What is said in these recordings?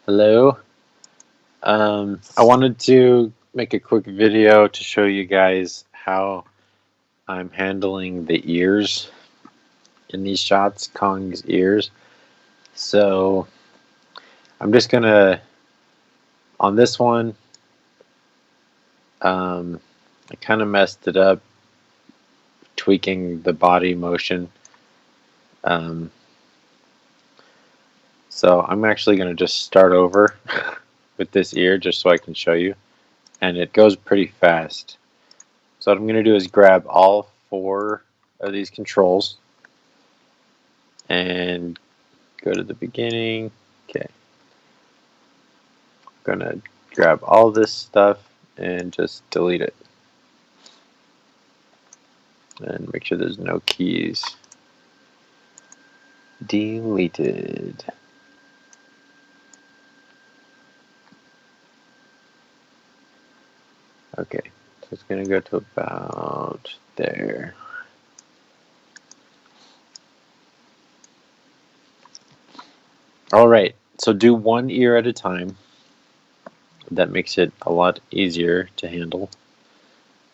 Hello. I wanted to make a quick video to show you guys how I'm handling the ears in these shots, Kong's ears. So I'm just gonna, on this one, I kind of messed it up, tweaking the body motion. Um, so I'm actually gonna just start over with this ear just so I can show you. And it goes pretty fast. So what I'm going to do is grab all four of these controls and go to the beginning. Okay. I'm going to grab all this stuff and just delete it. And make sure there's no keys. Deleted. Okay. So it's going to go to about there. Alright. So do one ear at a time. That makes it a lot easier to handle.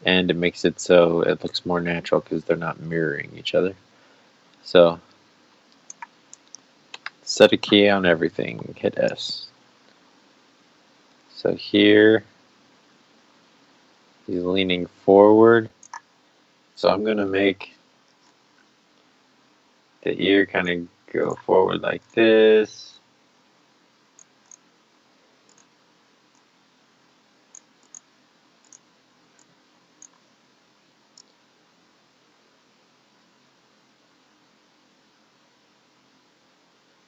And it makes it so it looks more natural because they're not mirroring each other. So set a key on everything, hit S. So here he's leaning forward. So I'm going to make the ear kind of go forward like this.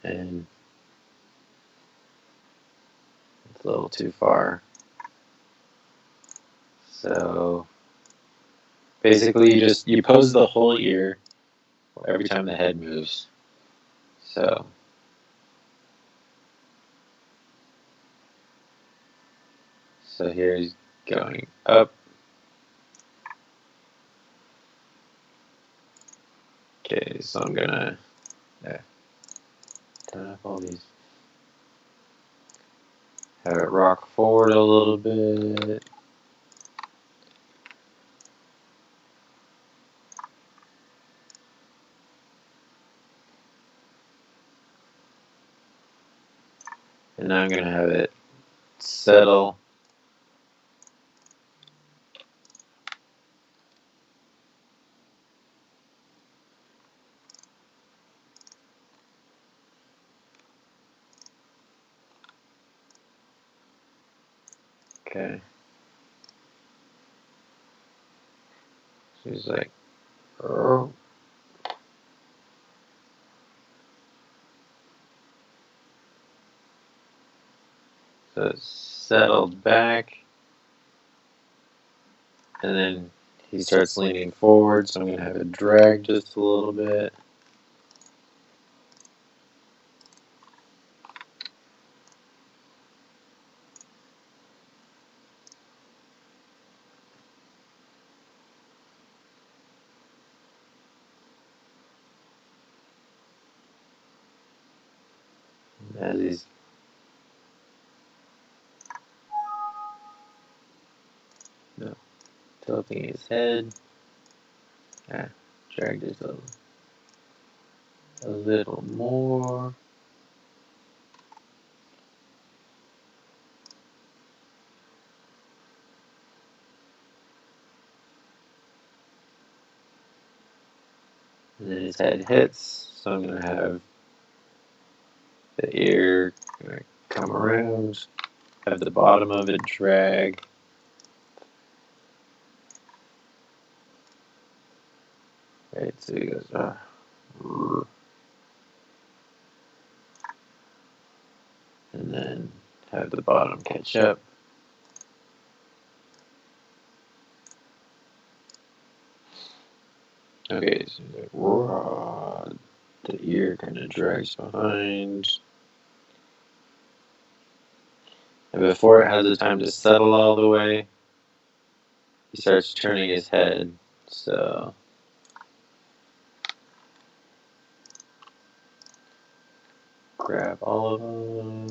And it's a little too far. So basically you pose the whole ear every time the head moves. So here he's going up. Okay, so I'm gonna turn up all these. Have it rock forward a little bit. And now I'm going to have it settle. Okay. She's like, oh. So it's settled back. And then he starts leaning forward, so I'm going to have it drag just a little bit. As he's tilting his head, drag this a little more. And then his head hits, so I'm going to have the ear come around, have the bottom of it drag. Right, so he goes, and then have the bottom catch up. Okay, so like, the ear kind of drags behind. And before it has the time to settle all the way, he starts turning his head. So grab all of them.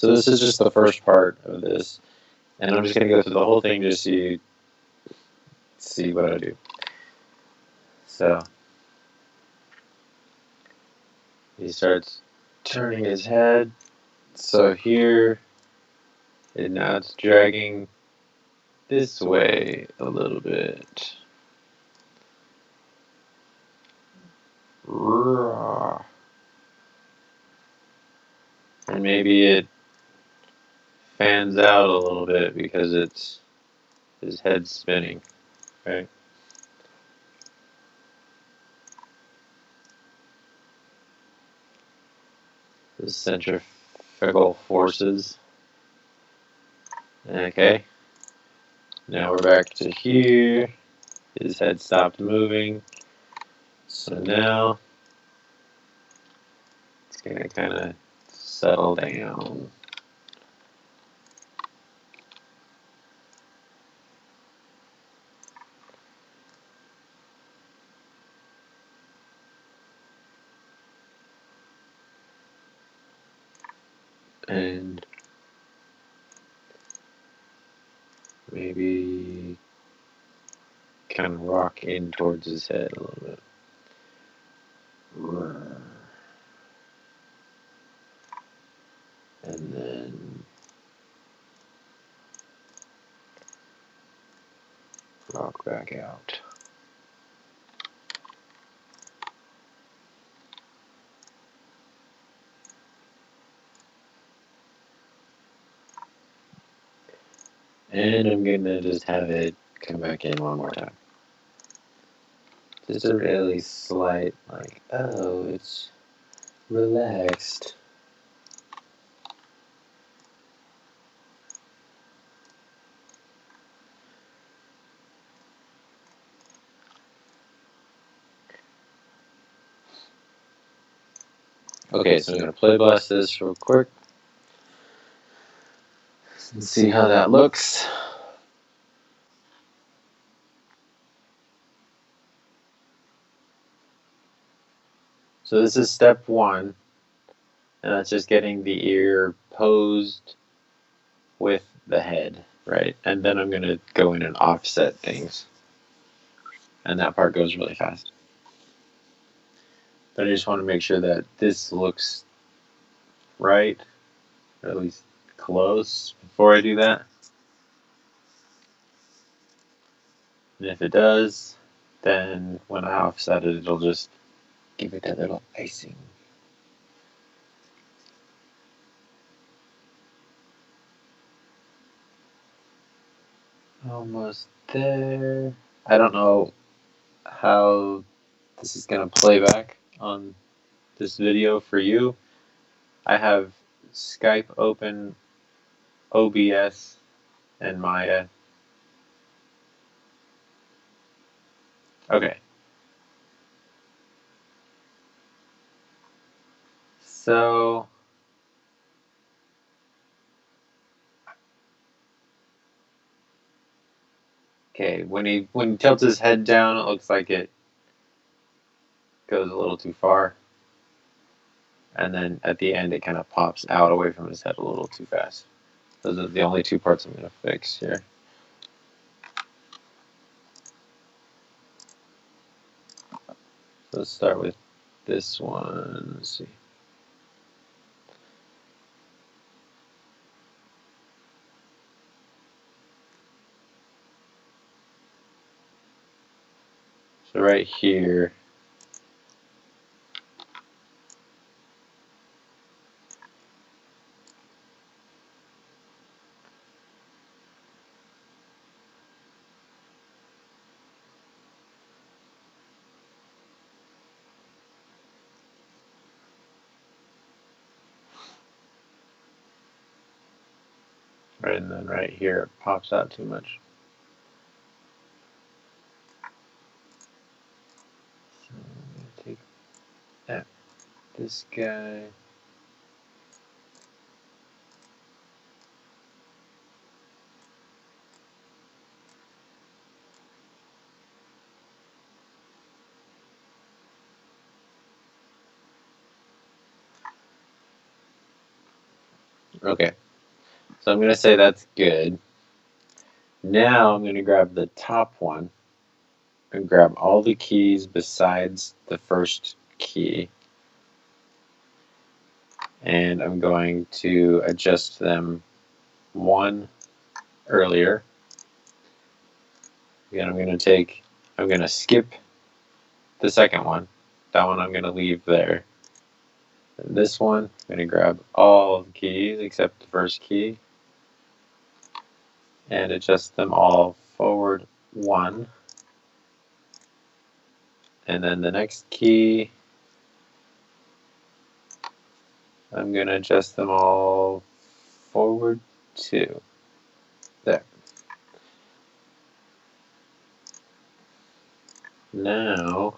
So this is just the first part of this, and I'm just going to go through the whole thing just so you see what I do. So he starts turning his head. So here, and now it's dragging this way a little bit. And maybe it fans out a little bit because it's his head's spinning, right? The centrifugal forces. Okay. Now we're back to here. His head stopped moving. So now it's going to kind of settle down. And maybe kind of rock in towards his head a little bit. And then rock back out. And I'm going to just have it come back in one more time. Just a really slight, like, oh, it's relaxed. Okay, so I'm going to play blast this real quick and see how that looks. So this is step one, and that's just getting the ear posed with the head, right? And then I'm going to go in and offset things. And that part goes really fast. But I just want to make sure that this looks right, or at least close, before I do that. And if it does, then when I offset it, it'll just give it a little icing. Almost there. I don't know how this is going to play back on this video for you. I have Skype open, OBS, and Maya. Okay. So, okay, when he tilts his head down, it looks like it goes a little too far. And then at the end, it kind of pops out away from his head a little too fast. Those are the only two parts I'm going to fix here. So let's start with this one. Let's see. So right here, right, and then right here, it pops out too much. So I'm going to take that, this guy. Okay, so I'm going to say that's good. Now I'm going to grab the top one and grab all the keys besides the first key. And I'm going to adjust them one earlier. Again, I'm going to skip the second one. That one I'm going to leave there. And this one, I'm going to grab all the keys except the first key and adjust them all forward one. And then the next key, I'm going to adjust them all forward two. There. Now,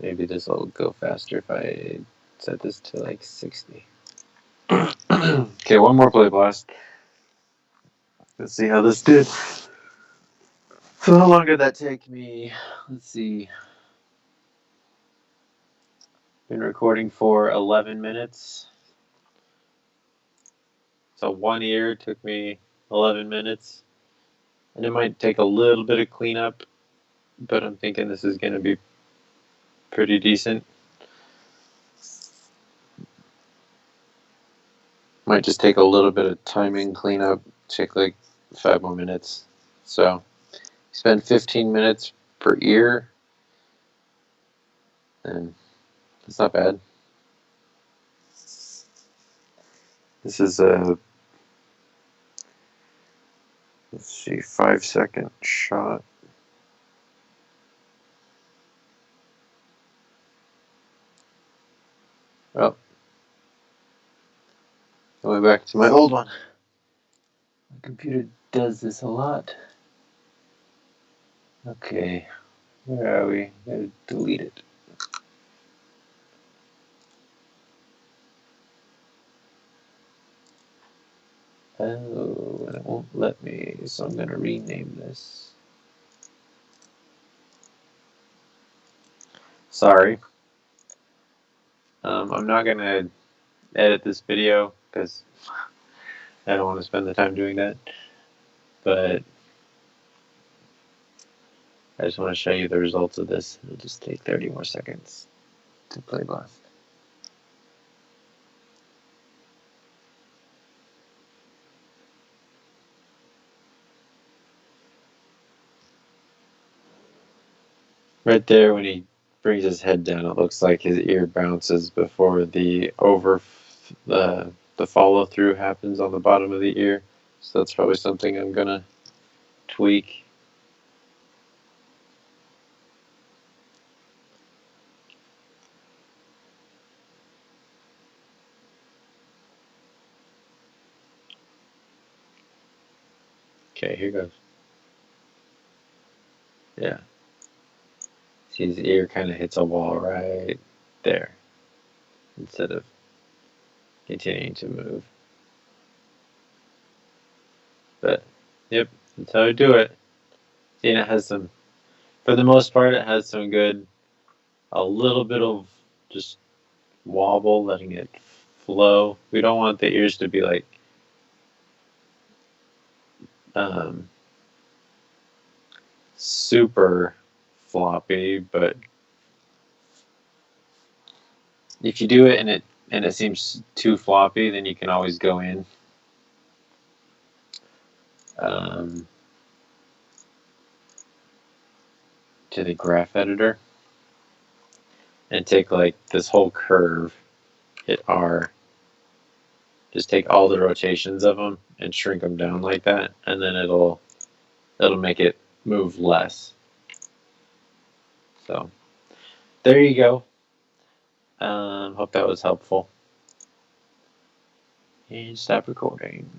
maybe this will go faster if I set this to like 60. Okay, one more play blast. Let's see how this did. So how long did that take me? Let's see. Been recording for 11 minutes. So 1 year took me 11 minutes. And it might take a little bit of cleanup, but I'm thinking this is going to be pretty decent. Might just take a little bit of timing cleanup, take like 5 more minutes. So spend 15 minutes per ear, and that's not bad. This is a, let's see, 5-second shot. Oh, going back to my old one. My computer does this a lot. Okay, where are we? Gotta delete it. Oh, and it won't let me, so I'm gonna rename this. Sorry. I'm not gonna edit this video because I don't want to spend the time doing that. But I just want to show you the results of this. It'll just take 30 more seconds to play blast. Right there, when he brings his head down, it looks like his ear bounces before the the follow through happens on the bottom of the ear. So that's probably something I'm gonna tweak. Okay, here goes. Yeah. See, his ear kind of hits a wall right there instead of continuing to move. But, yep, that's how I do it. See, and it has some, for the most part, it has some good, a little bit of just wobble, letting it flow. We don't want the ears to be like, um, super floppy, but if you do it and it seems too floppy, then you can always go in um, to the graph editor and take like this whole curve, hit R, just take all the rotations of them and shrink them down like that, and then it'll make it move less. So there you go. Hope that was helpful. And stop recording.